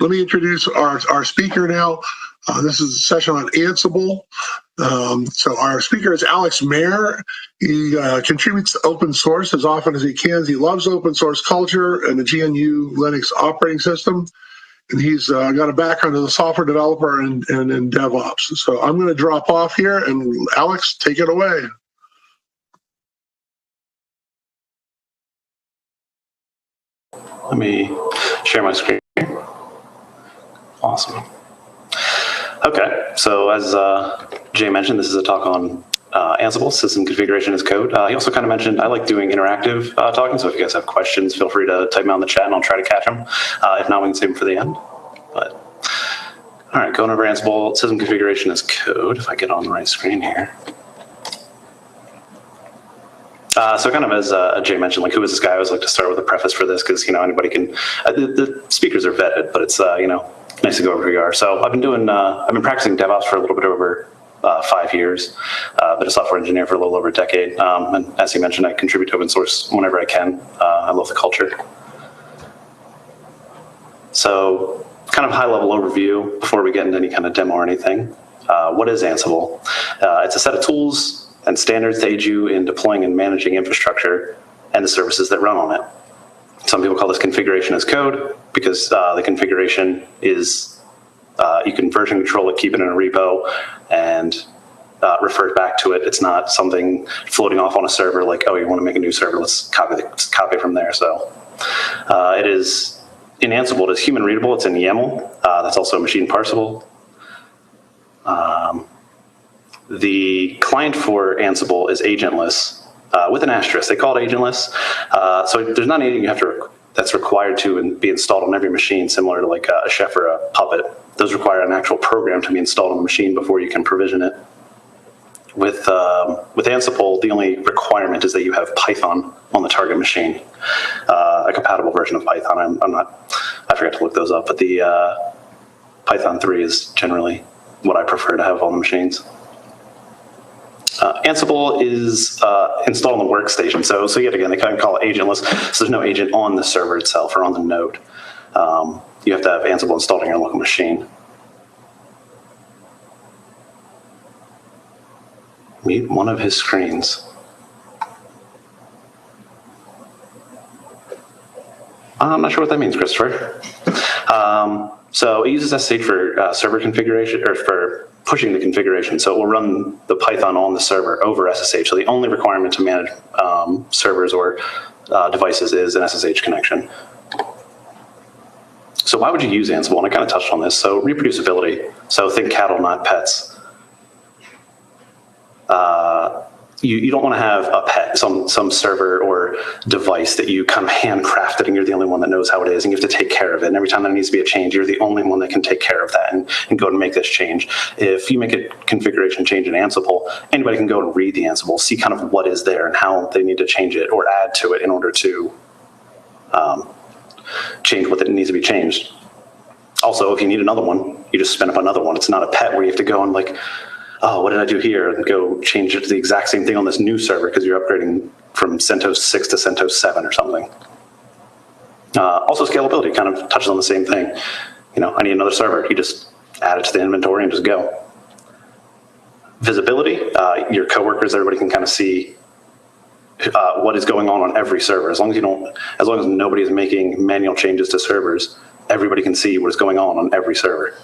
Let me introduce our speaker now. This is a session on Ansible. So our speaker is Alex Mayer. He contributes to open source as often as he can. He loves open source culture and the GNU Linux operating system. And he's got a background as a software developer and in DevOps. So I'm going to drop off here, and Alex, take it away. Let me share my screen here. Awesome. Okay, so as Jay mentioned, this is a talk on Ansible, system configuration as code. He also kind of mentioned I like doing interactive talking, so if you guys have questions, feel free to type them out in the chat and I'll try to catch them. If not, we can save them for the end. But all right, going over Ansible, system configuration as code, if I get on the right screen here. So kind of as Jay mentioned, like, who is this guy? I always like to start with a preface for this because, anybody can, the speakers are vetted, but it's, nice to go over who you are. So I've been practicing DevOps for a little bit over 5 years. Been a software engineer for a little over a decade. And as you mentioned, I contribute to open source whenever I can. I love the culture. So kind of high level overview before we get into any kind of demo or anything. What is Ansible? It's a set of tools and standards that aid you in deploying and managing infrastructure and the services that run on it. Some people call this configuration as code because the configuration is, you can version control it, keep it in a repo, and refer back to it. It's not something floating off on a server like, oh, you want to make a new server, let's copy from there. So it is, in Ansible, it is human readable, it's in YAML, that's also machine parsable. The client for Ansible is agentless with an asterisk. They call it agentless. So there's not anything you have to that's required to be installed on every machine, similar to like a Chef or a Puppet. Those require an actual program to be installed on the machine before you can provision it. With Ansible, the only requirement is that you have Python on the target machine, a compatible version of Python. I forgot to look those up, but the Python 3 is generally what I prefer to have on the machines. Ansible is installed on the workstation. So yet again, they kind of call it agentless. So there's no agent on the server itself or on the node. You have to have Ansible installed on your local machine. Meet one of his screens. I'm not sure what that means, Christopher. So it uses SSH for server configuration, or for pushing the configuration. So it will run the Python on the server over SSH. So the only requirement to manage servers or devices is an SSH connection. So why would you use Ansible? And I kind of touched on this. So reproducibility. So think cattle, not pets. You don't want to have a pet, some server or device that you kind of handcrafted and you're the only one that knows how it is and you have to take care of it. And every time there needs to be a change, you're the only one that can take care of that and go and make this change. If you make a configuration change in Ansible, anybody can go and read the Ansible, see kind of what is there and how they need to change it or add to it in order to change what needs to be changed. Also, if you need another one, you just spin up another one. It's not a pet where you have to go and like, oh, what did I do here? And go change it to the exact same thing on this new server because you're upgrading from CentOS 6 to CentOS 7 or something. Also, scalability kind of touches on the same thing. I need another server. You just add it to the inventory and just go. Visibility, your coworkers, everybody can kind of see what is going on every server. As long as nobody is making manual changes to servers, everybody can see what is going on every server.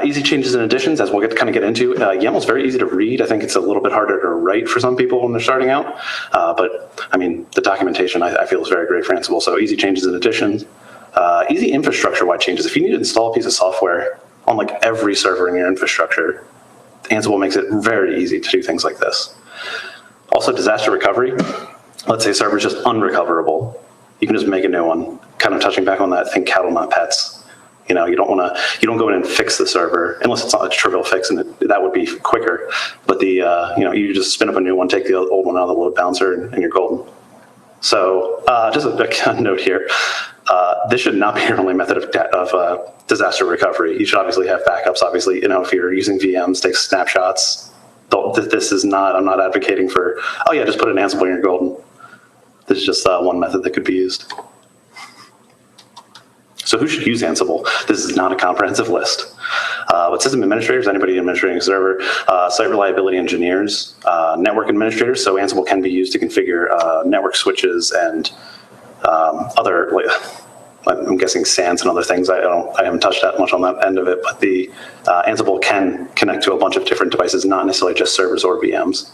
Easy changes and additions, as we'll get into. YAML is very easy to read. I think it's a little bit harder to write for some people when they're starting out. But I mean, the documentation I feel is very great for Ansible. So easy changes and additions. Easy infrastructure-wide changes. If you need to install a piece of software on like every server in your infrastructure, Ansible makes it very easy to do things like this. Also, disaster recovery. Let's say a server is just unrecoverable. You can just make a new one. Kind of touching back on that, think cattle, not pets. You don't go in and fix the server unless it's not a trivial fix, and that would be quicker. But you just spin up a new one, take the old one out of the load balancer, and you're golden. So just a note here: this should not be your only method of disaster recovery. You should obviously have backups. Obviously, if you're using VMs, take snapshots. This is not. I'm not advocating for. Oh yeah, just put an Ansible and you're golden. This is just one method that could be used. So who should use Ansible? This is not a comprehensive list. But system administrators, anybody administrating a server, site reliability engineers, network administrators. So Ansible can be used to configure network switches and other, like, I'm guessing SANs and other things. I haven't touched that much on that end of it, but the Ansible can connect to a bunch of different devices, not necessarily just servers or VMs.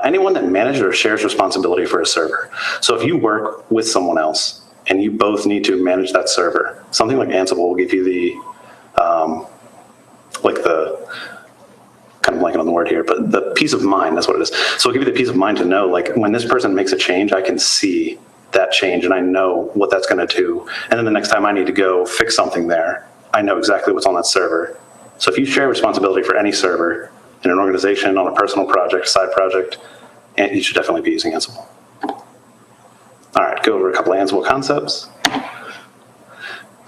Anyone that manages or shares responsibility for a server. So if you work with someone else and you both need to manage that server, something like Ansible will give you the, kind of blanking on the word here, but the peace of mind, that's what it is. So it'll give you the peace of mind to know, like, when this person makes a change, I can see that change and I know what that's going to do. And then the next time I need to go fix something there, I know exactly what's on that server. So if you share responsibility for any server in an organization, on a personal project, side project, and you should definitely be using Ansible. All right, go over a couple of Ansible concepts.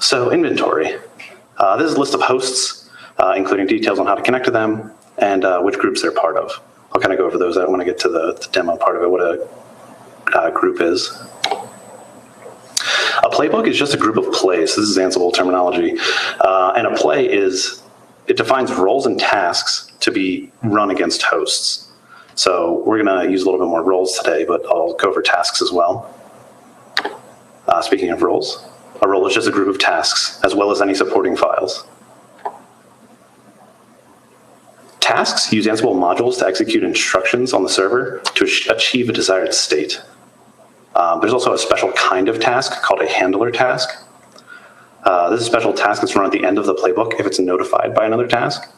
So inventory. This is a list of hosts, including details on how to connect to them and which groups they're part of. I'll kind of go over those when I get to the demo part of it, what a group is. A playbook is just a group of plays. This is Ansible terminology. And a play it defines roles and tasks to be run against hosts. So we're going to use a little bit more roles today, but I'll go over tasks as well. Speaking of roles, a role is just a group of tasks, as well as any supporting files. Tasks use Ansible modules to execute instructions on the server to achieve a desired state. There's also a special kind of task called a handler task. This is a special task that's run at the end of the playbook if it's notified by another task.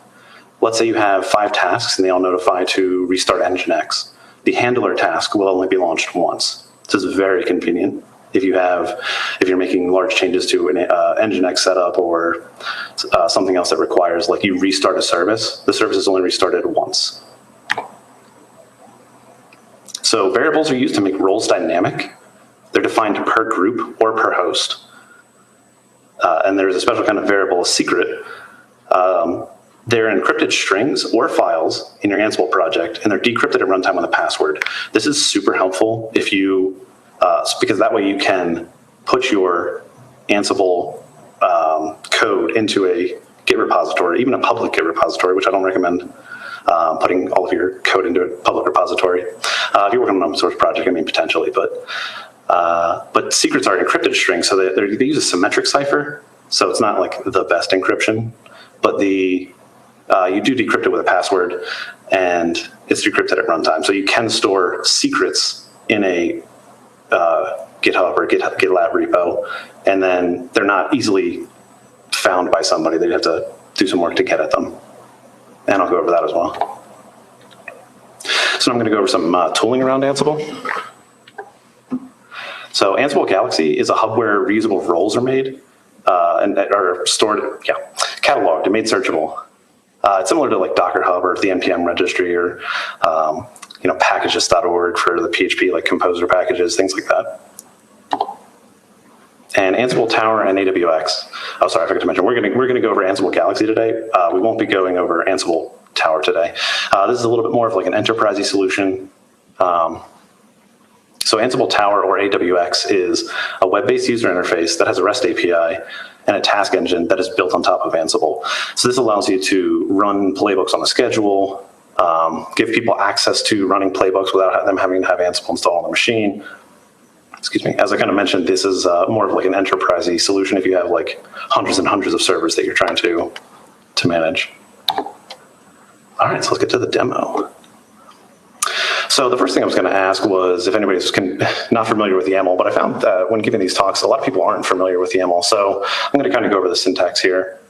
Let's say you have 5 tasks and they all notify to restart Nginx. The handler task will only be launched once. This is very convenient if you're making large changes to an Nginx setup or something else that requires, like, you restart a service. The service is only restarted once. So variables are used to make roles dynamic. They're defined per group or per host. And there's a special kind of variable, a secret. They're encrypted strings or files in your Ansible project, and they're decrypted at runtime with a password. This is super helpful if you, because that way you can put your Ansible code into a Git repository, even a public Git repository, which I don't recommend putting all of your code into a public repository. If you're working on an open source project, I mean, potentially, but secrets are encrypted strings, so they use a symmetric cipher, so it's not like the best encryption, but you do decrypt it with a password, and it's decrypted at runtime. So you can store secrets in a GitHub or GitLab repo, and then they're not easily found by somebody. They'd have to do some work to get at them. And I'll go over that as well. So I'm going to go over some tooling around Ansible. So Ansible Galaxy is a hub where reusable roles are made and are stored, cataloged and made searchable. It's similar to like Docker Hub or the NPM registry or packages.org for the PHP, like composer packages, things like that. And Ansible Tower and AWX. Oh, sorry, I forgot to mention, we're going to go over Ansible Galaxy today. We won't be going over Ansible Tower today. This is a little bit more of like an enterprise-y solution. So Ansible Tower or AWX is a web-based user interface that has a REST API and a task engine that is built on top of Ansible. So this allows you to run playbooks on a schedule, give people access to running playbooks without them having to have Ansible installed on the machine. Excuse me. As I kind of mentioned, this is more of like an enterprise-y solution if you have like hundreds and hundreds of servers that you're trying to manage. All right, so let's get to the demo. So the first thing I was going to ask was if anybody's not familiar with YAML, but I found that when giving these talks, a lot of people aren't familiar with YAML. So I'm going to kind of go over the syntax here.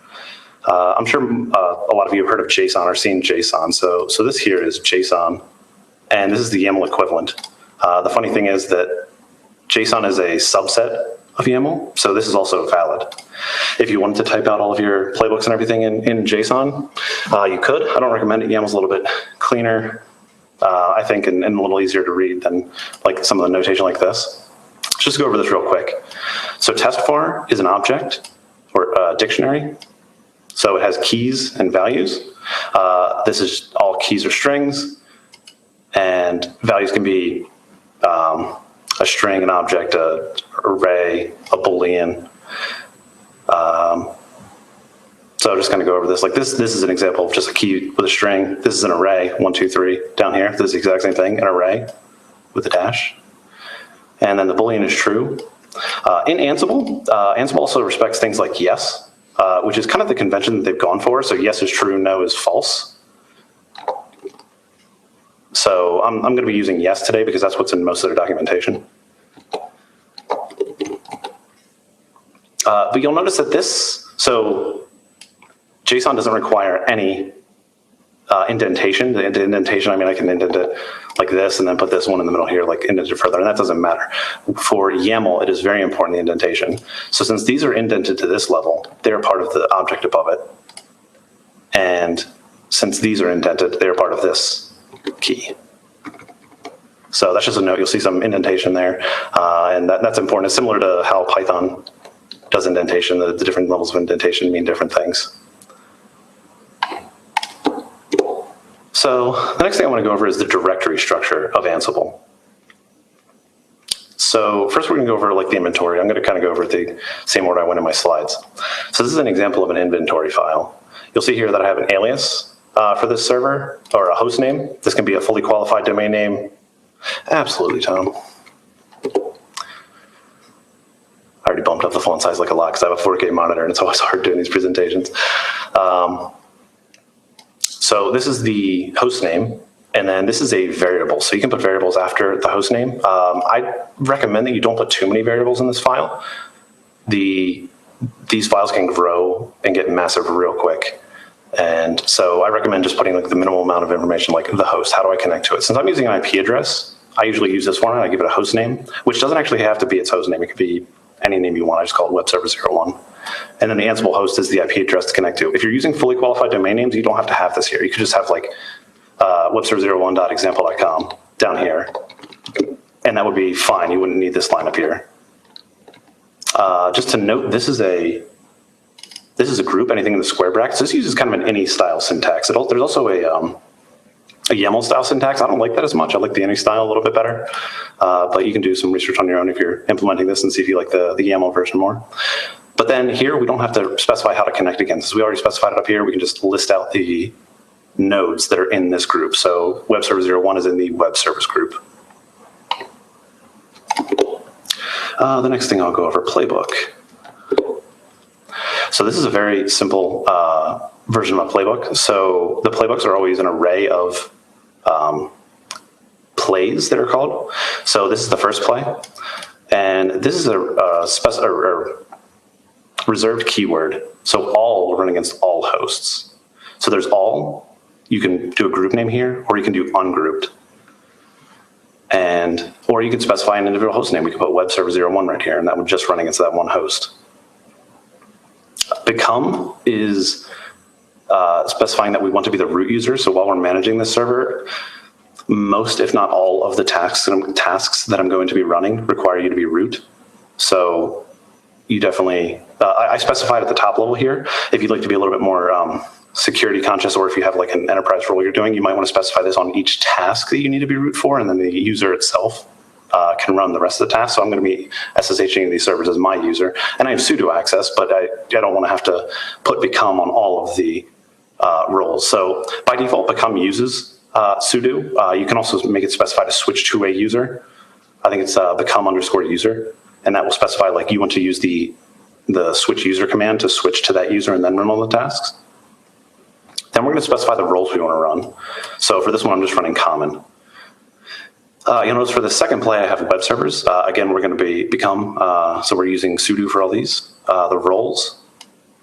I'm sure a lot of you have heard of JSON or seen JSON. So this here is JSON, and this is the YAML equivalent. The funny thing is that JSON is a subset of YAML, so this is also valid. If you wanted to type out all of your playbooks and everything in JSON, you could. I don't recommend it. YAML's a little bit cleaner, I think, and a little easier to read than like some of the notation like this. Let's just go over this real quick. So test var is an object or a dictionary. So it has keys and values. This is all keys or strings, and values can be a string, an object, an array, a Boolean. So I'm just going to go over this. Like this is an example of just a key with a string. This is an array, 1, 2, 3 down here. This is the exact same thing, an array with a dash. And then the Boolean is true. In Ansible, Ansible also respects things like yes, which is kind of the convention that they've gone for. So yes is true, no is false. So I'm going to be using yes today because that's what's in most of their documentation. But you'll notice that so JSON doesn't require any indentation. The indentation, I mean, I can indent it like this and then put this one in the middle here, like indent it further, and that doesn't matter. For YAML, it is very important, the indentation. So since these are indented to this level, they're part of the object above it. And since these are indented, they're part of this key. So that's just a note. You'll see some indentation there, and that's important. It's similar to how Python does indentation. The different levels of indentation mean different things. So the next thing I want to go over is the directory structure of Ansible. So first we're going to go over like the inventory. I'm going to kind of go over the same order I went in my slides. So this is an example of an inventory file. You'll see here that I have an alias for this server, or a host name. This can be a fully qualified domain name. Absolutely, Tom. I already bumped up the font size like a lot because I have a 4K monitor and it's always hard doing these presentations. So this is the host name, and then this is a variable. So you can put variables after the host name. I recommend that you don't put too many variables in this file. These files can grow and get massive real quick. And so I recommend just putting like the minimal amount of information, like the host. How do I connect to it? Since I'm using an IP address, I usually use this one and I give it a host name, which doesn't actually have to be its host name. It could be any name you want. I just call it web server 01. And then the Ansible host is the IP address to connect to. If you're using fully qualified domain names, you don't have to have this here. You could just have like webserver01.example.com down here, and that would be fine. You wouldn't need this line up here. Just to note, this is a group, anything in the square brackets. This uses kind of an any style syntax. There's also a YAML style syntax. I don't like that as much. I like the any style a little bit better. But you can do some research on your own if you're implementing this and see if you like the YAML version more. But then here, we don't have to specify how to connect again. Since we already specified it up here, we can just list out the nodes that are in this group. So web server 01 is in the web service group. The next thing I'll go over, playbook. So this is a very simple version of a playbook. So the playbooks are always an array of plays that are called. So this is the first play, and this is a reserved keyword. So all will run against all hosts. So there's all. You can do a group name here, or you can do ungrouped. Or you can specify an individual host name. We could put web server 01 right here, and that would just run against that one host. Become is specifying that we want to be the root user. So while we're managing this server, most, if not all, of the tasks that I'm going to be running require you to be root. So you definitely, I specified at the top level here, if you'd like to be a little bit more security conscious, or if you have like an enterprise role you're doing, you might want to specify this on each task that you need to be root for, and then the user itself can run the rest of the tasks. So I'm going to be SSHing these servers as my user, and I have sudo access, but I don't want to have to put become on all of the roles. So by default, become uses sudo. You can also make it specify to switch to a user. I think it's become_user, and that will specify like you want to use the switch user command to switch to that user and then run all the tasks. Then we're going to specify the roles we want to run. So for this one, I'm just running common. You'll notice for the second play, I have web servers. Again, we're going to become, so we're using sudo for all these. The roles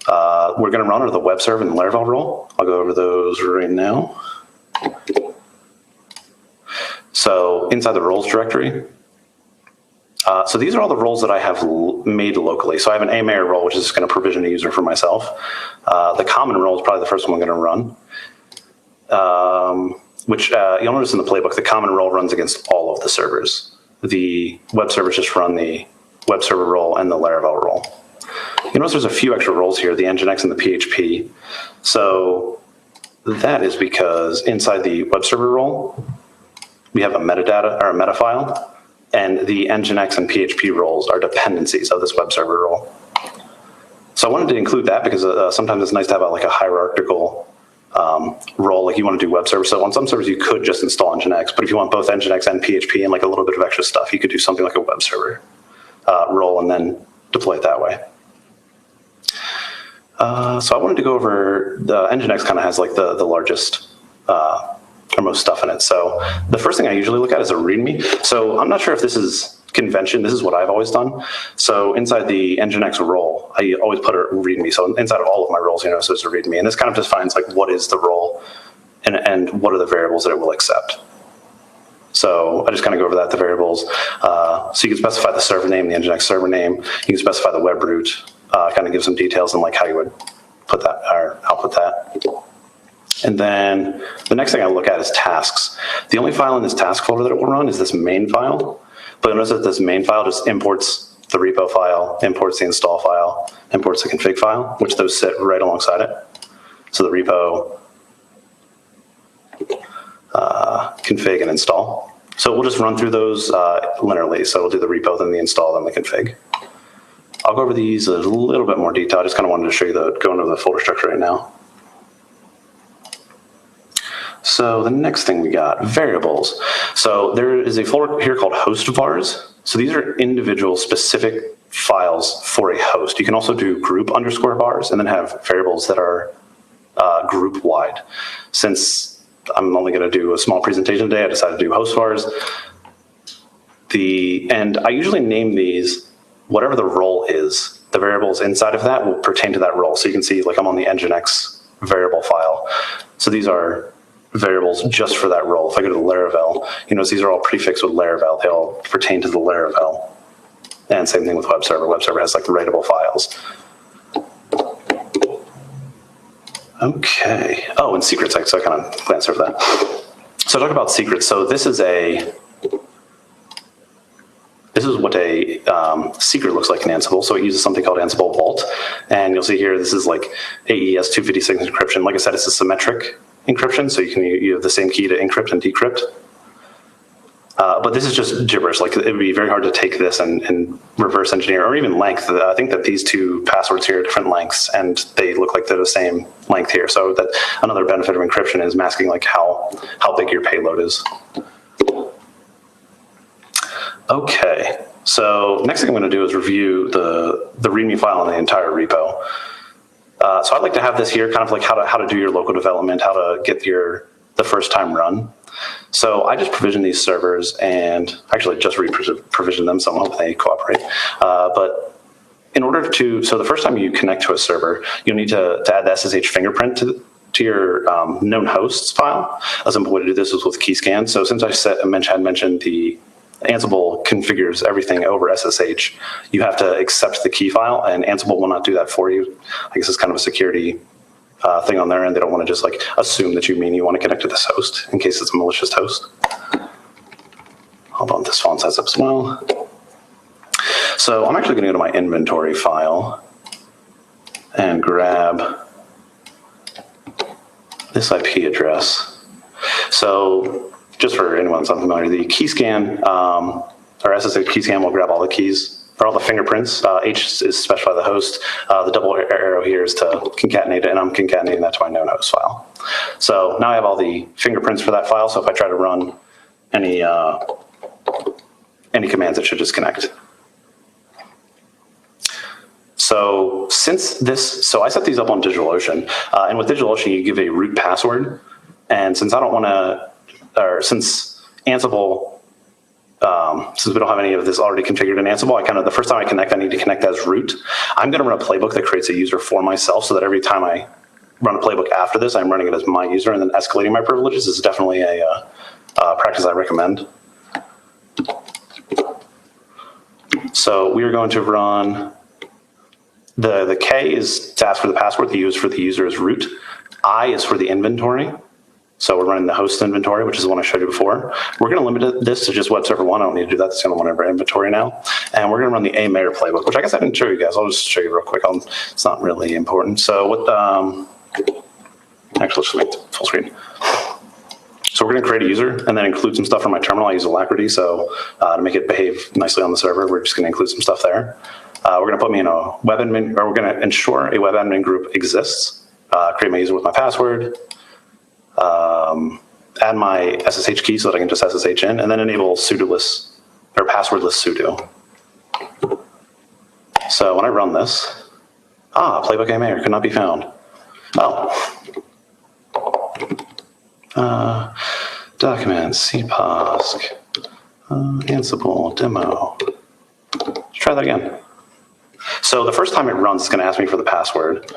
we're going to run are the web server and the Laravel role. I'll go over those right now. So inside the roles directory, so these are all the roles that I have made locally. So I have an AMayor role, which is going to provision a user for myself. The common role is probably the first one I'm going to run, which you'll notice in the playbook, the common role runs against all of the servers. The web servers just run the web server role and the Laravel role. You notice there's a few extra roles here, the Nginx and the PHP. So that is because inside the web server role, we have a metadata or a meta file, and the Nginx and PHP roles are dependencies of this web server role. So I wanted to include that because sometimes it's nice to have like a hierarchical role, like you want to do web server. So on some servers, you could just install Nginx, but if you want both Nginx and PHP and like a little bit of extra stuff, you could do something like a web server role and then deploy it that way. So I wanted to go over the Nginx kind of has like the largest or most stuff in it. So the first thing I usually look at is a README. So I'm not sure if this is convention. This is what I've always done. So inside the Nginx role, I always put a README. So inside of all of my roles, so there's a README. And this kind of defines like what is the role and what are the variables that it will accept. So I just kind of go over that, the variables. So you can specify the server name, the Nginx server name. You can specify the web root, kind of give some details on like how you would put that or output that. And then the next thing I look at is tasks. The only file in this task folder that it will run is this main file. But notice that this main file just imports the repo file, imports the install file, imports the config file, which those sit right alongside it. So the repo, config, and install. So we'll just run through those linearly. So we'll do the repo, then the install, then the config. I'll go over these in a little bit more detail. I just kind of wanted to show you going over the folder structure right now. So the next thing we got, variables. So there is a folder here called host vars. So these are individual specific files for a host. You can also do group _ vars and then have variables that are group wide. Since I'm only going to do a small presentation today, I decided to do host vars. And I usually name these whatever the role is. The variables inside of that will pertain to that role. So you can see like I'm on the Nginx variable file. So these are variables just for that role. If I go to the Laravel, these are all prefixed with Laravel. They all pertain to the Laravel. And same thing with web server. Web server has like writable files. Okay. Oh, and secrets. So I kind of glanced over that. So talk about secrets. So this is what a secret looks like in Ansible. So it uses something called Ansible Vault. And you'll see here, this is like AES 256 encryption. Like I said, it's a symmetric encryption. So you have the same key to encrypt and decrypt. But this is just gibberish. Like it would be very hard to take this and reverse engineer, or even length. I think that these two passwords here are different lengths, and they look like they're the same length here. So that another benefit of encryption is masking like how big your payload is. Okay, so next thing I'm going to do is review the README file in the entire repo. So I'd like to have this here, kind of like how to do your local development, how to get the first time run. So I just provisioned these servers and actually just re-provisioned them, so I'm hoping they cooperate. But in order so the first time you connect to a server, you'll need to add the SSH fingerprint to your known hosts file. A simple way to do this is with keyscan. So since I mentioned the Ansible configures everything over SSH, you have to accept the key file, and Ansible will not do that for you. I guess it's kind of a security thing on their end. They don't want to just like assume that you want to connect to this host in case it's a malicious host. Hold on, this font size up as well. So I'm actually going to go to my inventory file and grab this IP address. So just for anyone that's unfamiliar, the keyscan or SSH keyscan will grab all the keys, or all the fingerprints. H is specify the host. The double arrow here is to concatenate it, and I'm concatenating that to my known host file. So now I have all the fingerprints for that file. So if I try to run any commands, it should just connect. So so I set these up on DigitalOcean, and with DigitalOcean you give a root password, and since I don't want to, or since Ansible. Since we don't have any of this already configured in Ansible, the first time I connect, I need to connect as root. I'm going to run a playbook that creates a user for myself, so that every time I run a playbook after this, I'm running it as my user, and then escalating my privileges is definitely a practice I recommend. So we are going to run, the K is to ask for the password, the U is for the user is root, I is for the inventory. So we're running the host inventory, which is the one I showed you before. We're going to limit this to just web server 1. I don't need to do that. It's the only one in our inventory now. And we're going to run the A-Mayor playbook, which I guess I didn't show you guys. I'll just show you real quick. It's not really important. So with actually, let's just make it full screen. So we're going to create a user and then include some stuff from my terminal. I use Alacrity, so to make it behave nicely on the server, we're just going to include some stuff there. We're going to put me in a web admin, or we're going to ensure a web admin group exists, create my user with my password, add my SSH key so that I can just SSH in, and then enable sudoless or passwordless sudo. So when I run this, playbook AMA could not be found. Documents, cposk, Ansible, demo. Let's try that again. So the first time it runs, it's going to ask me for the password.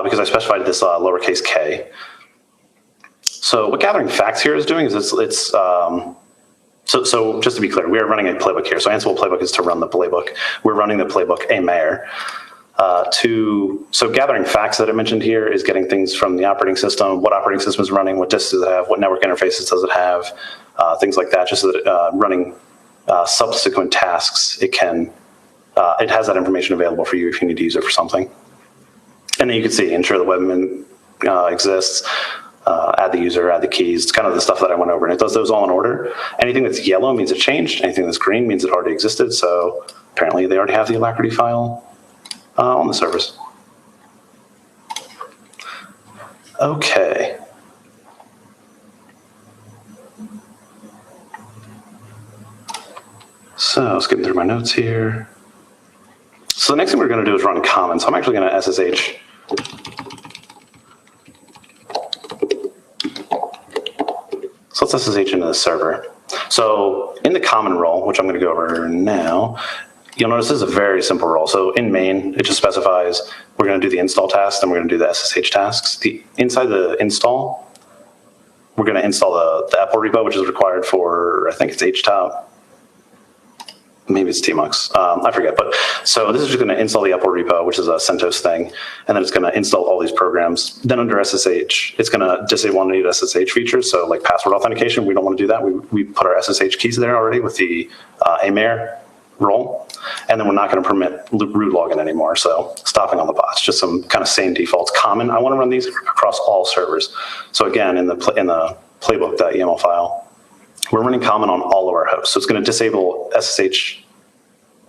Because I specified this lowercase k. So what gathering facts here is doing is so just to be clear, we are running a playbook here. So Ansible playbook is to run the playbook. We're running the playbook AMAIR. So gathering facts that I mentioned here is getting things from the operating system, what operating system is running, what disks does it have, what network interfaces does it have, things like that, just so that running subsequent tasks, it has that information available for you if you need to use it for something. And then you can see, ensure the webadmin exists, add the user, add the keys. It's kind of the stuff that I went over, and it does those all in order. Anything that's yellow means it changed. Anything that's green means it already existed. So apparently they already have the Alacrity file on the servers. Okay. So skipping through my notes here. So the next thing we're going to do is run common. So I'm actually going to SSH. So let's SSH into the server. So in the common role, which I'm going to go over now, you'll notice this is a very simple role. So in main, it just specifies we're going to do the install tasks, and we're going to do the SSH tasks. Inside the install, we're going to install the EPEL repo, which is required for, I think it's HTOP. Maybe it's tmux, I forget. But so this is just going to install the EPEL repo, which is a CentOS thing, and then it's going to install all these programs. Then under SSH, it's going to disable unneeded SSH features. So like password authentication, we don't want to do that. We put our SSH keys there already with the AMAIR role, and then we're not going to permit root login anymore. So stopping all the bots, just some kind of same defaults. Common, I want to run these across all servers. So again, in the playbook.yaml file, we're running common on all of our hosts. So it's going to disable SSH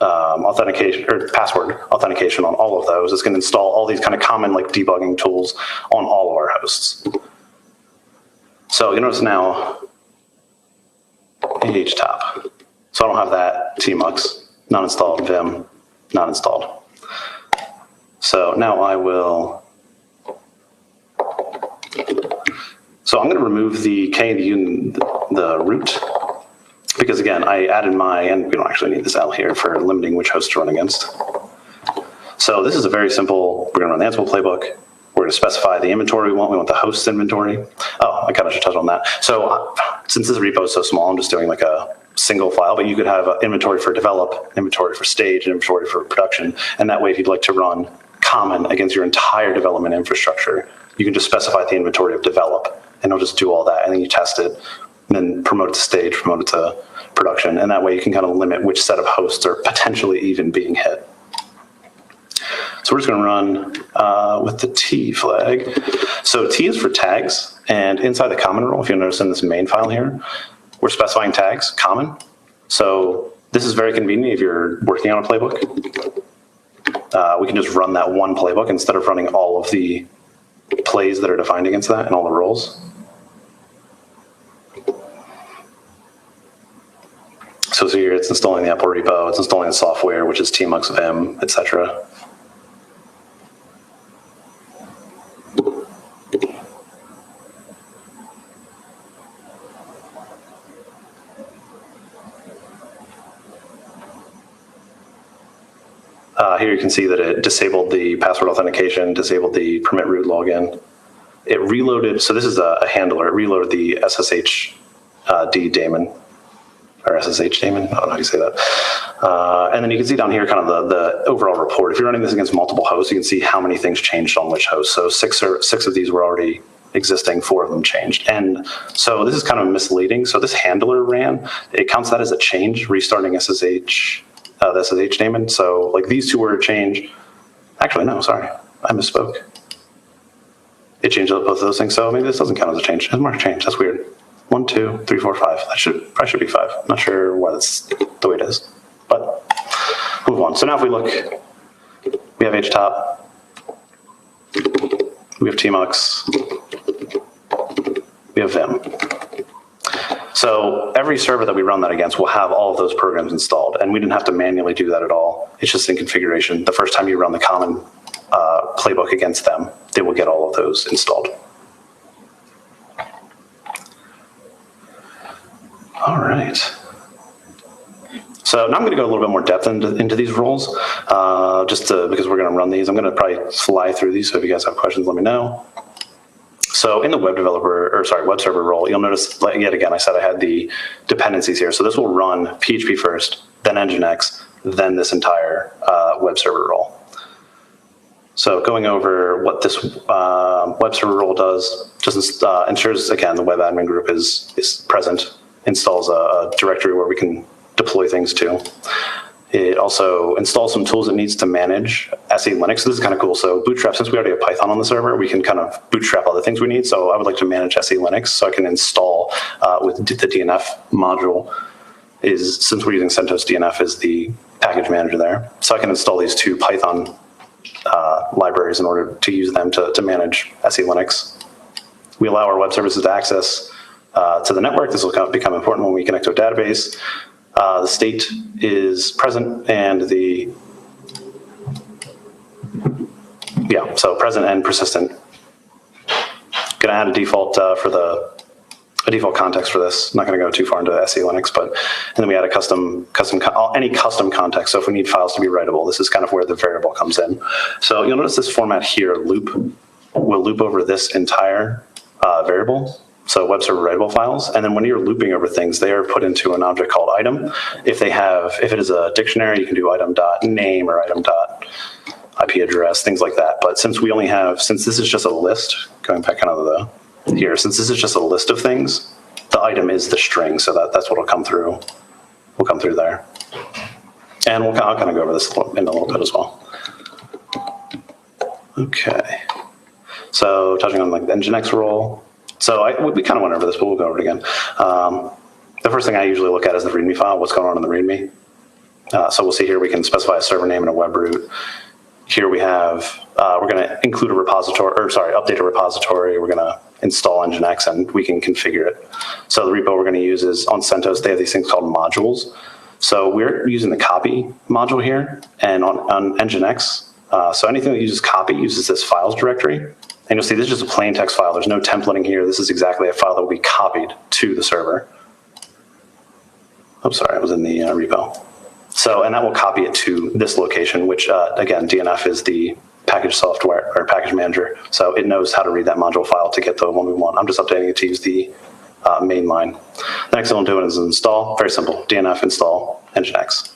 authentication or password authentication on all of those. It's going to install all these kind of common like debugging tools on all of our hosts. So you notice now HTOP. So I don't have that, tmux, not installed, vim, not installed. So now I will, so I'm going to remove the K and the U and the root, because again, I added and we don't actually need this L here for limiting which host to run against. So this is a very simple, we're going to run the Ansible playbook. We're going to specify the inventory we want. We want the host inventory. Oh, I kind of should touch on that. So since this repo is so small, I'm just doing like a single file, but you could have an inventory for develop, inventory for stage, inventory for production. And that way, if you'd like to run common against your entire development infrastructure, you can just specify the inventory of develop, and it'll just do all that. And then you test it, and then promote it to stage, promote it to production. And that way you can kind of limit which set of hosts are potentially even being hit. So we're just going to run with the T flag. So T is for tags. And inside the common role, if you'll notice in this main file here, we're specifying tags, common. So this is very convenient if you're working on a playbook. We can just run that one playbook instead of running all of the plays that are defined against that and all the roles. So here it's installing the EPEL repo, it's installing the software, which is tmux, vim, etc. Here you can see that it disabled the password authentication, disabled the permit root login. It reloaded, so this is a handler, it reloaded the SSH daemon, or SSH daemon, I don't know how you say that. And then you can see down here kind of the overall report. If you're running this against multiple hosts, you can see how many things changed on which host. So six of these were already existing, 4 of them changed. And so this is kind of misleading. So this handler ran, it counts that as a change, restarting the SSH daemon. So like these two were a change. Actually, no, sorry, I misspoke. It changed both of those things. So maybe this doesn't count as a change. It's more a change, that's weird. 1, 2, 3, 4, 5. That probably should be 5. Not sure why that's the way it is, but move on. So now if we look, we have htop, we have tmux, we have vim. So every server that we run that against will have all of those programs installed, and we didn't have to manually do that at all. It's just in configuration. The first time you run the common playbook against them, they will get all of those installed. All right. So now I'm going to go a little bit more depth into these roles, because we're going to run these. I'm going to probably fly through these, so if you guys have questions, let me know. So in the web server role, you'll notice, yet again, I said I had the dependencies here. So this will run PHP first, then Nginx, then this entire web server role. So going over what this web server role does, just ensures, again, the web admin group is present, installs a directory where we can deploy things to. It also installs some tools it needs to manage SE Linux. This is kind of cool. So Bootstrap, since we already have Python on the server, we can kind of bootstrap other things we need. So I would like to manage SE Linux, so I can install with the DNF module. Since we're using CentOS, DNF is the package manager there. So I can install these two Python libraries in order to use them to manage SE Linux. We allow our web services to access to the network. This will become important when we connect to a database. The state is present, and so present and persistent. Going to add a default default context for this. I'm not going to go too far into SE Linux, and then we add any custom context. So if we need files to be writable, this is kind of where the variable comes in. So you'll notice this format here, loop, will loop over this entire variable. So web server writable files, and then when you're looping over things, they are put into an object called item. If it is a dictionary, you can do item.name or item.IP address, things like that. But since this is just a list, going back kind of since this is just a list of things, the item is the string, so that's what will come through. Will come through there, and I'll kind of go over this in a little bit as well. Okay, so touching on like the Nginx role. So we kind of went over this, but we'll go over it again. The first thing I usually look at is the README file, what's going on in the README. So we'll see here we can specify a server name and a web root. Here we have, we're going to include update a repository. We're going to install Nginx, and we can configure it. So the repo we're going to use is on CentOS. They have these things called modules. So we're using the copy module here, and on Nginx. So anything that uses copy uses this files directory. And you'll see this is just a plain text file. There's no templating here. This is exactly a file that will be copied to the server. Oh, sorry, I was in the repo. So, and that will copy it to this location, which again, DNF is the package software or package manager. So it knows how to read that module file to get the one we want. I'm just updating it to use the main line. The next thing we'll do is install. Very simple. DNF install Nginx.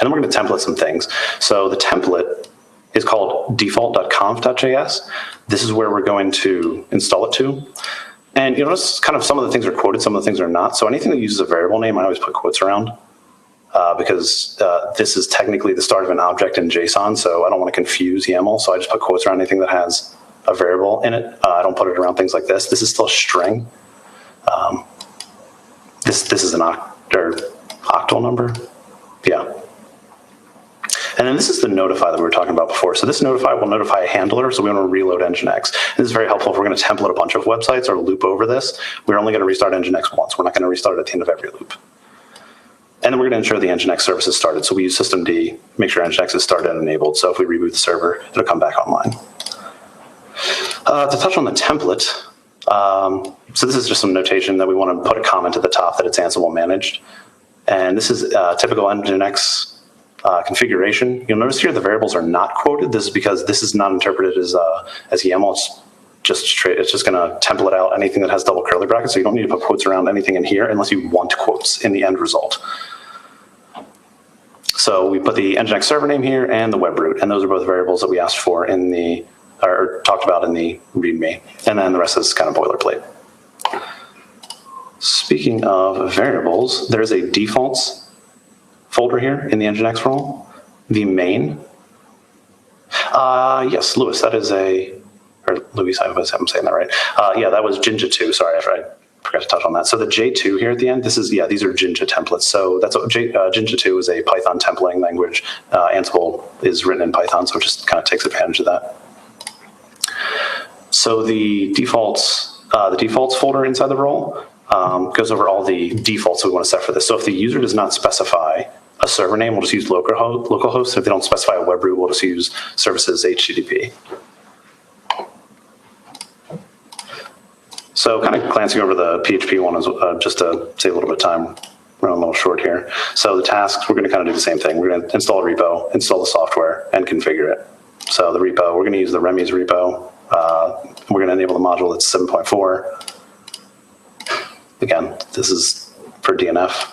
And then we're going to template some things. So the template is called default.conf.js. This is where we're going to install it to. And you notice kind of some of the things are quoted, some of the things are not. So anything that uses a variable name, I always put quotes around because this is technically the start of an object in JSON. So I don't want to confuse YAML. So I just put quotes around anything that has a variable in it. I don't put it around things like this. This is still a string. This is an octal number. Yeah. And then this is the notify that we were talking about before. So this notify will notify a handler, so we want to reload Nginx. This is very helpful if we're going to template a bunch of websites or loop over this. We're only going to restart Nginx once. We're not going to restart it at the end of every loop. And then we're going to ensure the Nginx service is started. So we use systemd, make sure Nginx is started and enabled. So if we reboot the server, it'll come back online. To touch on the template, so this is just some notation that we want to put a comment at the top that it's Ansible managed. And this is typical Nginx configuration. You'll notice here the variables are not quoted. This is because this is not interpreted as YAML. It's just going to template out anything that has double curly brackets. So you don't need to put quotes around anything in here unless you want quotes in the end result. So we put the Nginx server name here and the web root, and those are both variables that we asked for or talked about in the README. And then the rest is kind of boilerplate. Speaking of variables, there's a defaults folder here in the Nginx role, the main. Yes, Louis, that is or Louis, I hope I'm saying that right. Yeah, that was Jinja 2. Sorry, I forgot to touch on that. So the J2 here at the end, these are Jinja templates. So that's what Jinja 2 is a Python templating language. Ansible is written in Python, so it just kind of takes advantage of that. So the defaults folder inside the role goes over all the defaults we want to set for this. So if the user does not specify a server name, we'll just use localhost. If they don't specify a web root, we'll just use services HTTP. So kind of glancing over the PHP one is just to save a little bit of time. We're a little short here. So the tasks, we're going to kind of do the same thing. We're going to install a repo, install the software, and configure it. So the repo, we're going to use the remis repo. We're going to enable the module that's 7.4. Again, this is for DNF.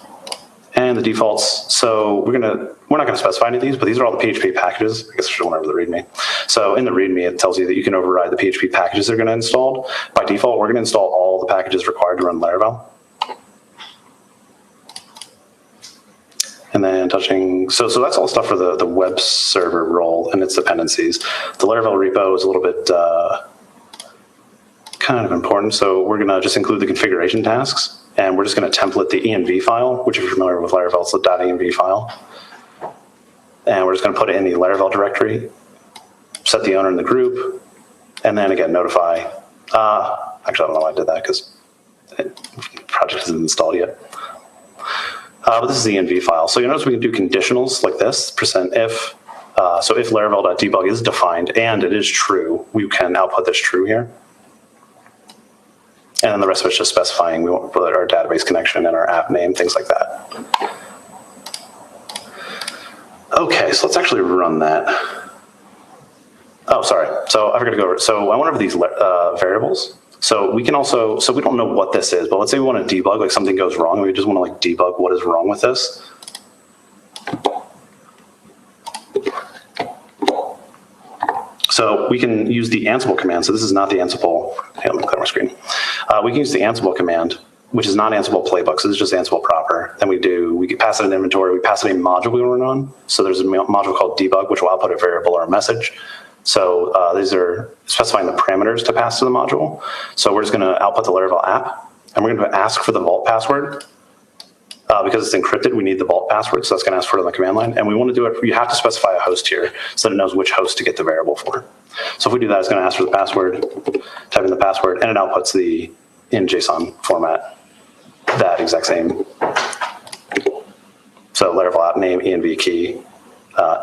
And the defaults, so we're not going to specify any of these, but these are all the PHP packages. I guess I should went over the README. So in the README, it tells you that you can override the PHP packages they're going to install. By default, we're going to install all the packages required to run Laravel. And then so that's all stuff for the web server role and its dependencies. The Laravel repo is a little bit kind of important. So we're going to just include the configuration tasks. And we're just going to template the env file, which if you're familiar with Laravel, it's the .env file. And we're just going to put it in the Laravel directory, set the owner in the group, and then again, notify. Actually, I don't know why I did that because the project isn't installed yet. But this is the env file. So you notice we can do conditionals like this, %if. So if laravel.debug is defined and it is true, we can output this true here. And then the rest of it's just specifying we want our database connection and our app name, things like that. Okay, so let's actually run that. Oh, sorry. So I forgot to go over it. So I went over these variables. So we can also, so we don't know what this is, but let's say we want to debug, like something goes wrong, and we just want to like debug what is wrong with this. So we can use the Ansible command. So this is not the Ansible, let me clear my screen. We can use the Ansible command, which is not Ansible playbook. So this is just Ansible proper. Then we can pass it an inventory. We pass it a module we want to run. So there's a module called debug, which will output a variable or a message. So these are specifying the parameters to pass to the module. So we're just going to output the Laravel app, and we're going to ask for the vault password. Because it's encrypted, we need the vault password, so that's going to ask for it on the command line. And we want to do it, you have to specify a host here so that it knows which host to get the variable for. So if we do that, it's going to ask for the password, type in the password, and it outputs in JSON format, that exact same. So Laravel app name, env key,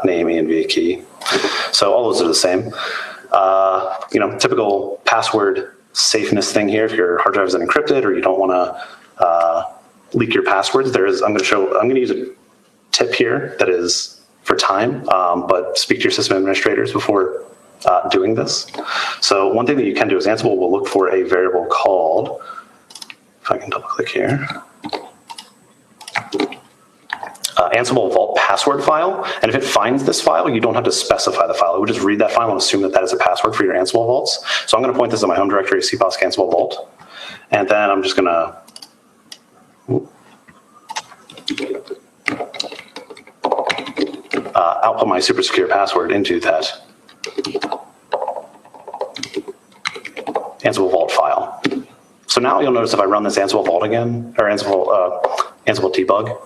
name, env key. So all those are the same. Typical password safeness thing here. If your hard drive is encrypted or you don't want to leak your passwords, I'm going to use a tip here that is for time, but speak to your system administrators before doing this. So one thing that you can do is Ansible will look for a variable called, if I can double click here, Ansible vault password file. And if it finds this file, you don't have to specify the file. It would just read that file and assume that that is a password for your Ansible vaults. So I'm going to point this in my home directory, cposk Ansible vault. And then I'm just going to output my super secure password into that Ansible vault file. So now you'll notice if I run this Ansible vault again, or Ansible debug,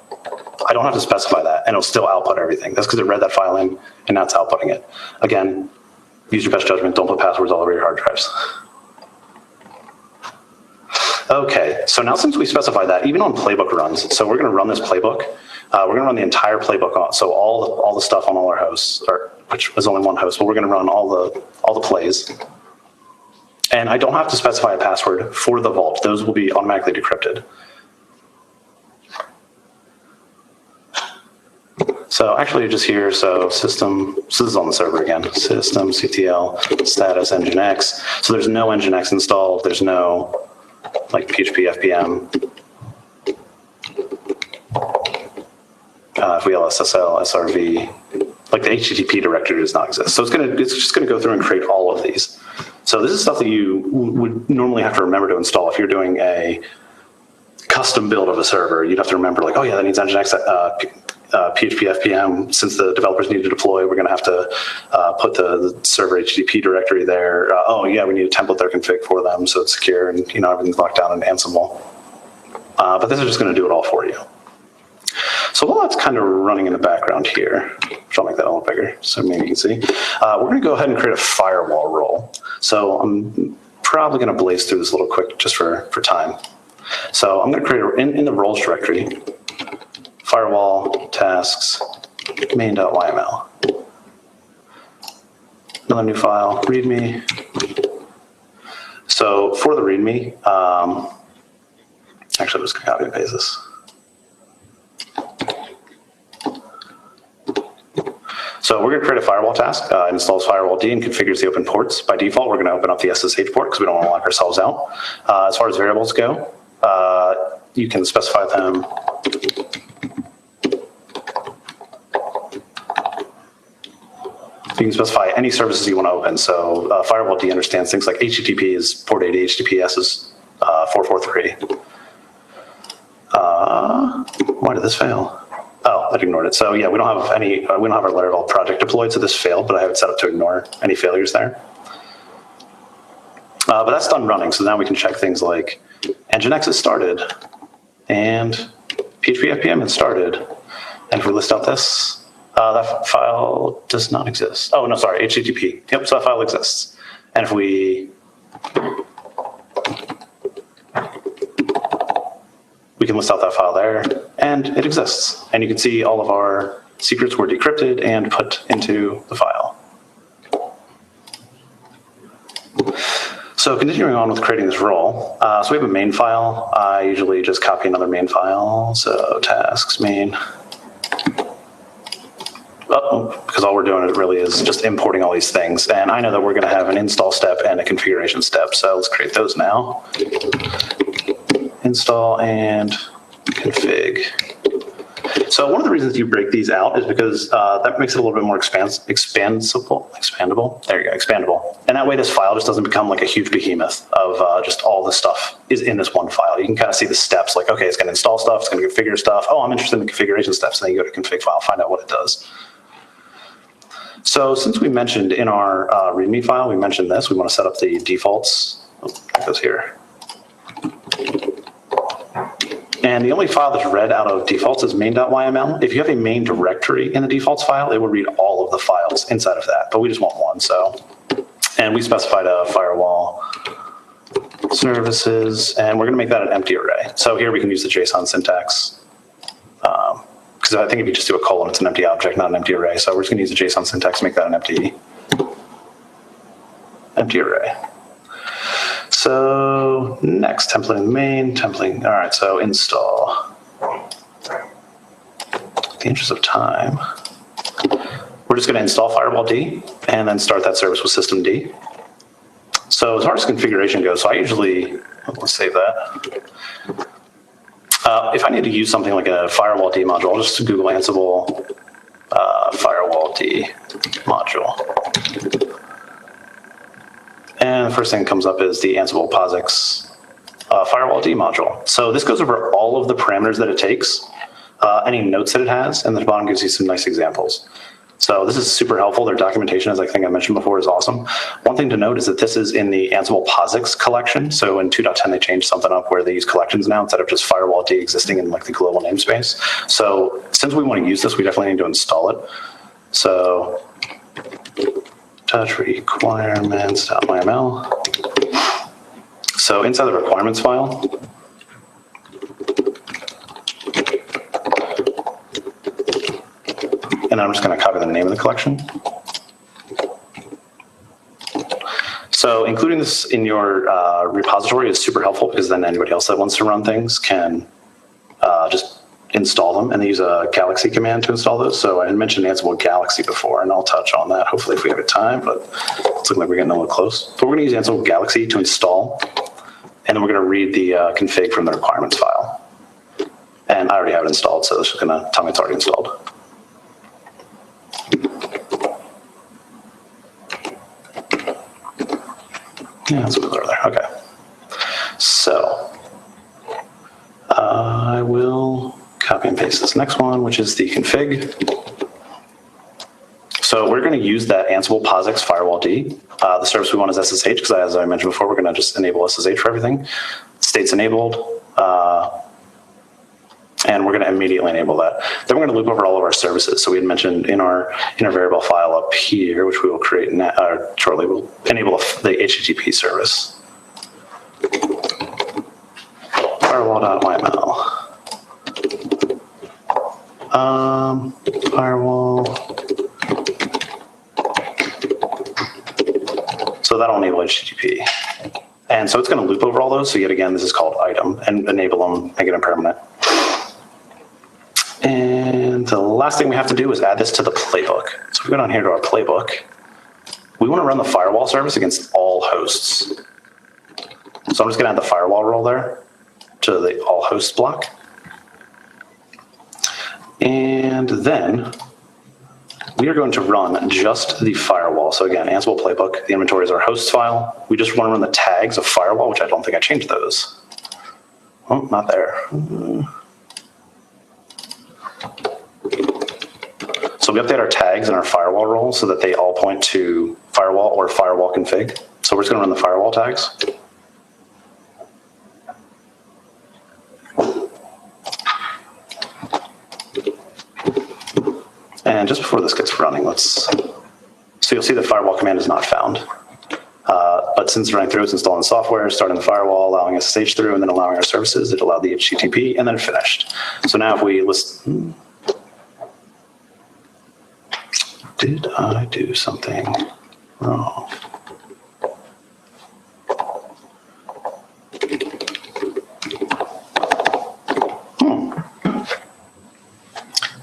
I don't have to specify that, and it'll still output everything. That's because it read that file in, and now it's outputting it. Again, use your best judgment. Don't put passwords all over your hard drives. Okay, so now since we specified that, even on playbook runs, so we're going to run this playbook. We're going to run the entire playbook on, so all the stuff on all our hosts, which is only one host, but we're going to run all the plays. And I don't have to specify a password for the vault. Those will be automatically decrypted. So actually just here, so system, so this is on the server again, system, CTL, status, Nginx. So there's no Nginx installed. There's no like PHP, FPM, VLSSL, SRV, like the HTTP directory does not exist. So it's just gonna go through and create all of these. So this is stuff that you would normally have to remember to install if you're doing a custom build of a server. You'd have to remember like, oh yeah, that needs Nginx, PHP, FPM. Since the developers need to deploy, we're gonna have to put the server HTTP directory there. Oh yeah, we need a template their config for them so it's secure and everything's locked down in Ansible. but this is just going to do it all for you. So while that's kind of running in the background here, which I'll make that a little bigger so maybe you can see, we're going to go ahead and create a firewall role. So I'm probably going to blaze through this a little quick just for time. So I'm going to create in the roles directory, firewall tasks main.yml. Another new file, readme. So for the readme, actually I'm just going to copy and paste this. So we're going to create a firewall task. It installs firewall D and configures the open ports. By default, we're going to open up the SSH port because we don't want to lock ourselves out. As far as variables go, you can specify them. You can specify any services you want to open. So firewall D understands things like HTTP is port 80, HTTPS is 443. Why did this fail? Oh, I ignored it. So yeah, we don't have our Laravel project deployed, so this failed, but I have it set up to ignore any failures there. But that's done running, so now we can check things like Nginx is started, and PHP FPM is started. And if we list out this, that file does not exist. Oh, no, sorry, HTTP. Yep, so that file exists. And if we can list out that file there, and it exists. And you can see all of our secrets were decrypted and put into the file. So continuing on with creating this role, so we have a main file. I usually just copy another main file. So tasks main. Because all we're doing really is just importing all these things. And I know that we're going to have an install step and a configuration step. So let's create those now. Install and config. So one of the reasons you break these out is because that makes it a little bit more expandable. There you go, expandable. And that way this file just doesn't become like a huge behemoth of just all this stuff is in this one file. You can kind of see the steps like, okay, it's going to install stuff, it's going to configure stuff. Oh, I'm interested in the configuration steps. And then you go to config file, find out what it does. So since we mentioned in our README file, we mentioned this, we want to set up the defaults. Oh, it goes here. And the only file that's read out of defaults is main.yml. If you have a main directory in the defaults file, it will read all of the files inside of that, but we just want one. So, and we specified a firewall services, and we're going to make that an empty array. So here we can use the JSON syntax. Because I think if you just do a colon, it's an empty object, not an empty array. So we're just going to use the JSON syntax to make that an empty array. So next, templating the main, templating. All right, so install. In the interest of time, we're just going to install Firewall D and then start that service with systemd. So as far as configuration goes, so I usually, let's save that. If I need to use something like a Firewall D module, I'll just Google Ansible Firewall D module. And the first thing that comes up is the Ansible POSIX Firewall D module. So this goes over all of the parameters that it takes, any notes that it has, and the bottom gives you some nice examples. So this is super helpful. Their documentation, as I think I mentioned before, is awesome. One thing to note is that this is in the Ansible POSIX collection. So in 2.10, they changed something up where they use collections now instead of just Firewall D existing in like the global namespace. So since we want to use this, we definitely need to install it. So touch requirements.yml. So inside the requirements file, and I'm just going to copy the name of the collection. So including this in your repository is super helpful because then anybody else that wants to run things can just install them, and they use a Galaxy command to install those. So I had mentioned Ansible Galaxy before, and I'll touch on that hopefully if we have time, but it's looking like we're getting a little close. But we're going to use Ansible Galaxy to install, and then we're going to read the config from the requirements file. And I already have it installed, so it's just going to tell me it's already installed. Yeah, let's move it over there. Okay. So I will copy and paste this next one, which is the config. So we're going to use that Ansible POSIX Firewall D. The service we want is SSH because, as I mentioned before, we're going to just enable SSH for everything. State's enabled. and we're going to immediately enable that. Then we're going to loop over all of our services. So we had mentioned in our variable file up here, which we will create shortly, we'll enable the HTTP service. Firewall.yml. Firewall. So that'll enable HTTP. And so it's going to loop over all those. So yet again, this is called item, and enable them, make it permanent. And the last thing we have to do is add this to the playbook. So if we go down here to our playbook, we want to run the firewall service against all hosts. So I'm just going to add the firewall role there to the all hosts block. And then we are going to run just the firewall. So again, Ansible playbook, the inventory is our host file. We just want to run the tags of firewall, which I don't think I changed those. Oh, not there. So we update our tags in our firewall role so that they all point to firewall or firewall config. So we're just going to run the firewall tags. And just before this gets running, so you'll see the firewall command is not found. But since it's running through, it's installing software, starting the firewall, allowing us to stage through, and then allowing our services. It allowed the HTTP, and then finished. So now if we list, did I do something wrong?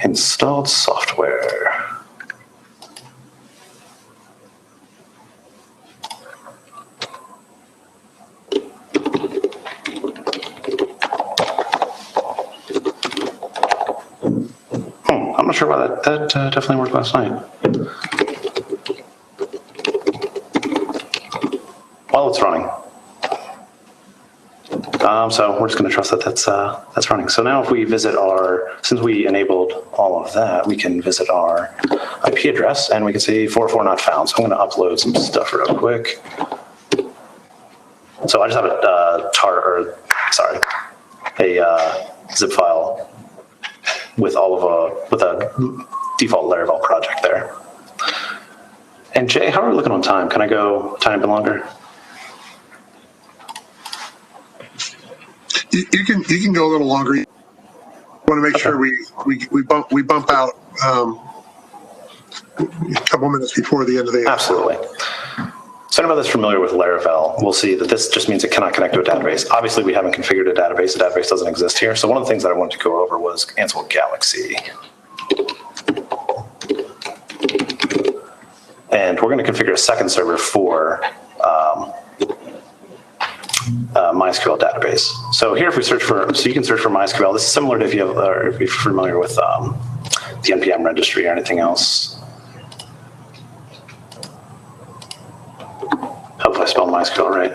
Installed software. I'm not sure why that definitely worked last night. While it's running. So we're just going to trust that that's running. So now if we visit since we enabled all of that, we can visit our IP address and we can see 404 not found. So I'm going to upload some stuff real quick. So I just have a zip file with with a default Laravel project there. And Jay, how are we looking on time? Can I go a tiny bit longer? You can go a little longer. You want to make sure we bump out a couple minutes before the end of the episode. Absolutely. So anybody that's familiar with Laravel will see that this just means it cannot connect to a database. Obviously, we haven't configured a database. The database doesn't exist here. So one of the things that I wanted to go over was Ansible Galaxy. And we're going to configure a second server for MySQL database. So here, if we search you can search for MySQL. This is similar to if you're familiar with the NPM registry or anything else. Hopefully I spelled MySQL right.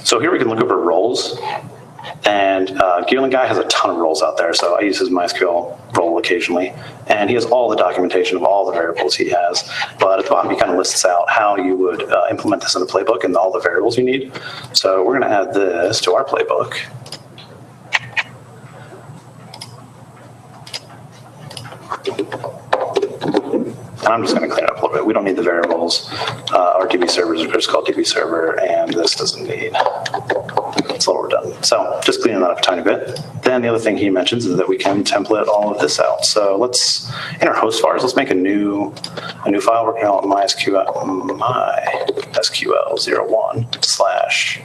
So here we can look over roles. And Geerling Guy has a ton of roles out there, so I use his MySQL role occasionally. And he has all the documentation of all the variables he has. But at the bottom, he kind of lists out how you would implement this in the playbook and all the variables you need. So we're going to add this to our playbook. And I'm just going to clean it up a little bit. We don't need the variables. Our DB servers are just called DB server, and this doesn't need. It's a little redundant. So just cleaning that up a tiny bit. Then the other thing he mentions is that we can template all of this out. So let's, in our host files, let's make a new file. We're going to call it mysql01 slash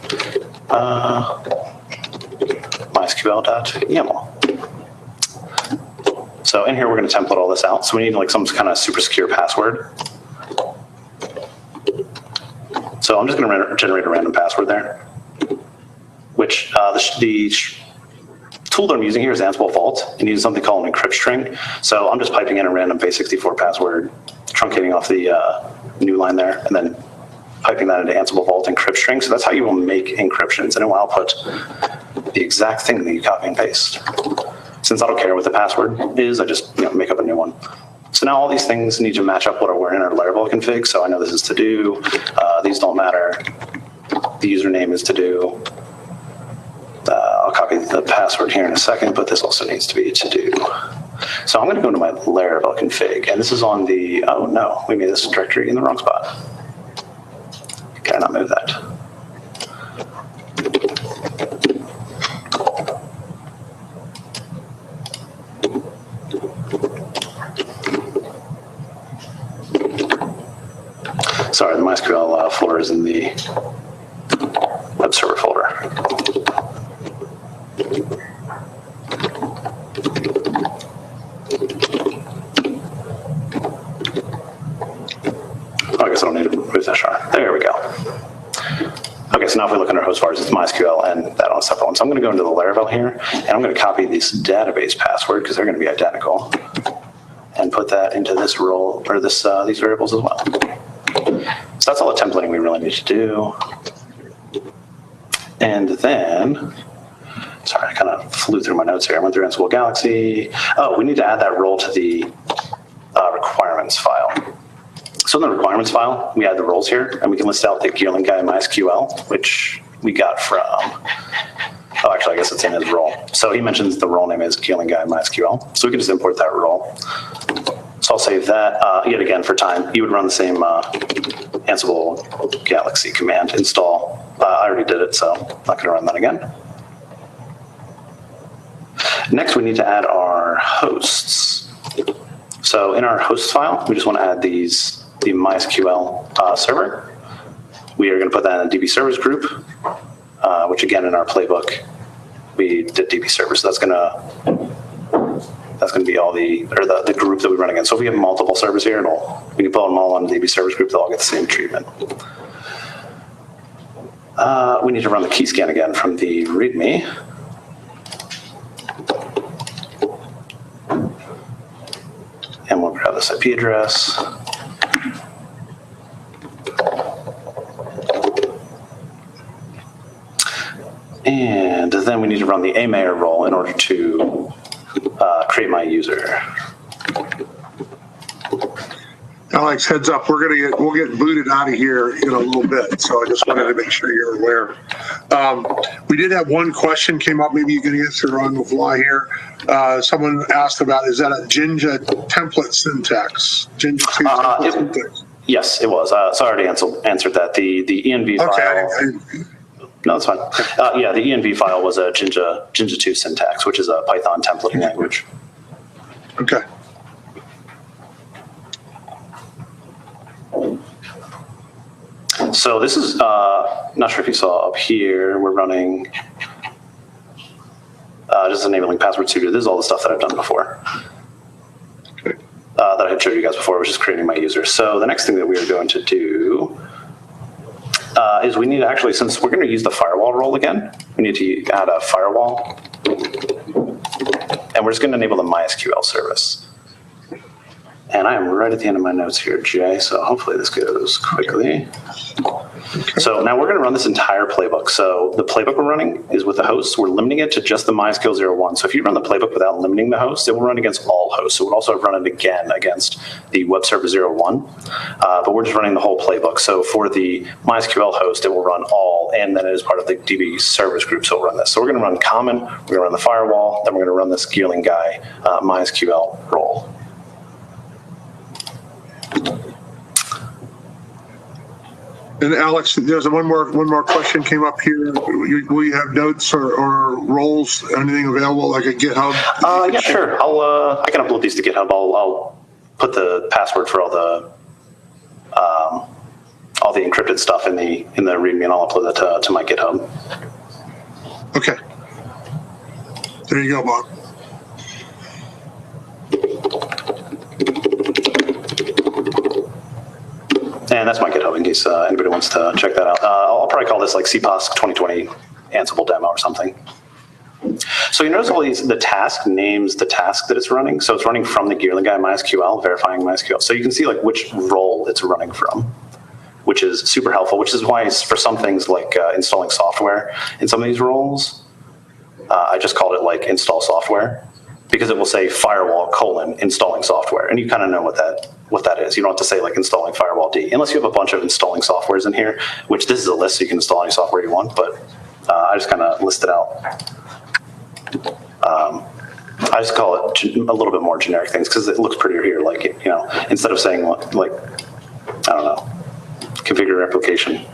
mysql.yaml. So in here, we're going to template all this out. So we need like some kind of super secure password. So I'm just going to generate a random password there, which the tool that I'm using here is Ansible Vault, and uses something called an encrypt string. So I'm just piping in a random base64 password, truncating off the new line there, and then piping that into Ansible Vault encrypt string. So that's how you will make encryptions, and it will output the exact thing that you copy and paste. Since I don't care what the password is, I just make up a new one. So now all these things need to match up what we're in our Laravel config. So I know this is to do. These don't matter. The username is to do. I'll copy copy the password here in a second, but this also needs to be to do. So I'm going to go into my Laravel config, and this is on the, oh no, we made this directory in the wrong spot. Can I not move that? Sorry, the MySQL folder is in the web server folder. Oh, I guess I don't need to move that shard. There we go. Okay, so now if we look under host vars, it's MySQL and that on a separate one. So I'm going to go into the Laravel here, and I'm going to copy this database password because they're going to be identical, and put that into this role or this these variables as well. So that's all the templating we really need to do. And then, sorry, I kind of flew through my notes here. I went through Ansible Galaxy. Oh, we need to add that role to the requirements file. So in the requirements file, we add the roles here, and we can list out the Geerling guy MySQL, which we got from, oh, actually, I guess it's in his role. So he mentions the role name is Geerling guy MySQL. So we can just import that role. So I'll save that. Yet again, for time, you would run the same Ansible Galaxy command install. I already did it, so I'm not going to run that again. Next, we need to add our hosts. So in our hosts file, we just want to add the MySQL server. We are going to put that in a DB servers group, which again, in our playbook, we did DB servers. So that's going to be all the group that we run against. So if we have multiple servers here, we can pull them all on the DB servers group. They'll all get the same treatment. We need to run the key scan again from the README. And we'll grab this IP address. And then we need to run the AMayor role in order to create my user. Alex, heads up, we'll get booted out of here in a little bit, so I just wanted to make sure you're aware. We did have one question came up, maybe you can answer on the fly here. Someone asked about, is that a Jinja template syntax? Jinja 2 template syntax? Yes, it was. So I already answered that. The env file. No, that's fine. Yeah, the env file was a Jinja 2 syntax, which is a Python templating language. Okay. So this is, not sure if you saw up here, we're running just enabling password suitor. This is all the stuff that I've done before. Okay. That I had showed you guys before, which is creating my user. So the next thing that we are going to do is we need to actually, since we're going to use the firewall role again, we need to add a firewall. And we're just going to enable the MySQL service. And I am right at the end of my notes here, Jay, so hopefully this goes quickly. Okay. So now we're going to run this entire playbook. So the playbook we're running is with the hosts. We're limiting it to just the MySQL 01. So if you run the playbook without limiting the host, it will run against all hosts. So we'll also run it again against the web server 01. But we're just running the whole playbook. So for the MySQL host, it will run all, and then it is part of the DB servers group, so it'll run this. So we're going to run common, we're going to run the firewall, then we're going to run this Geerling guy MySQL role. And Alex, there's one more question came up here. Will you have notes or roles, anything available like a GitHub? Yeah, sure. I can upload these to GitHub. I'll put the password for all the encrypted stuff in the README, and I'll upload that to my GitHub. Okay. There you go, Bob. And that's my GitHub in case anybody wants to check that out. I'll probably call this like CPOS 2020 Ansible demo or something. So you notice all the task names the task that it's running. So it's running from the Geerling guy MySQL, verifying MySQL. So you can see like which role it's running from, which is super helpful, which is why for some things like installing software in some of these roles, I just called it like install software, because it will say firewall : installing software. And you kind of know what that is. You don't have to say like installing firewall D, unless you have a bunch of installing softwares in here, which this is a list, so you can install any software you want, but I just kind of listed out I just call it a little bit more generic things because it looks prettier here. Like, instead of saying like, I don't know, configure replication,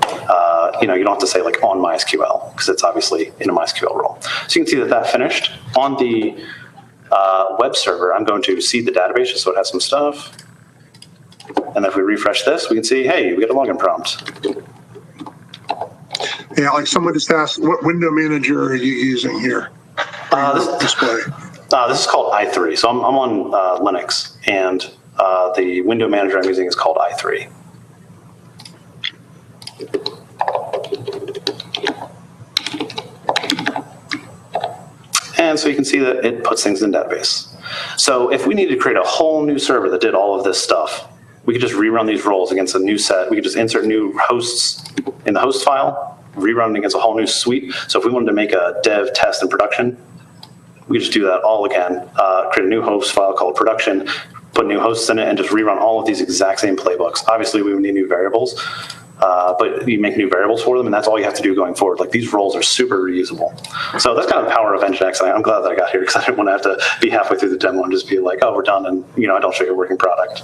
you don't have to say like on MySQL because it's obviously in a MySQL role. So you can see that finished. On the web server, I'm going to seed the database just so it has some stuff. And if we refresh this, we can see, hey, we get a login prompt. Yeah, like someone just asked, what window manager are you using here? Display. This is called i3. So I'm on Linux, and the window manager I'm using is called i3. And so you can see that it puts things in database. So if we needed to create a whole new server that did all of this stuff, we could just rerun these roles against a new set. We could just insert new hosts in the host file, rerun it against a whole new suite. So if we wanted to make a dev, test, and production, we could just do that all again, create a new host file called production, put new hosts in it, and just rerun all of these exact same playbooks. Obviously, we would need new variables, but you make new variables for them, and that's all you have to do going forward. Like, these roles are super reusable. So that's kind of the power of Nginx. I'm glad that I got here because I didn't want to have to be halfway through the demo and just be like, oh, we're done, and I don't show you a working product.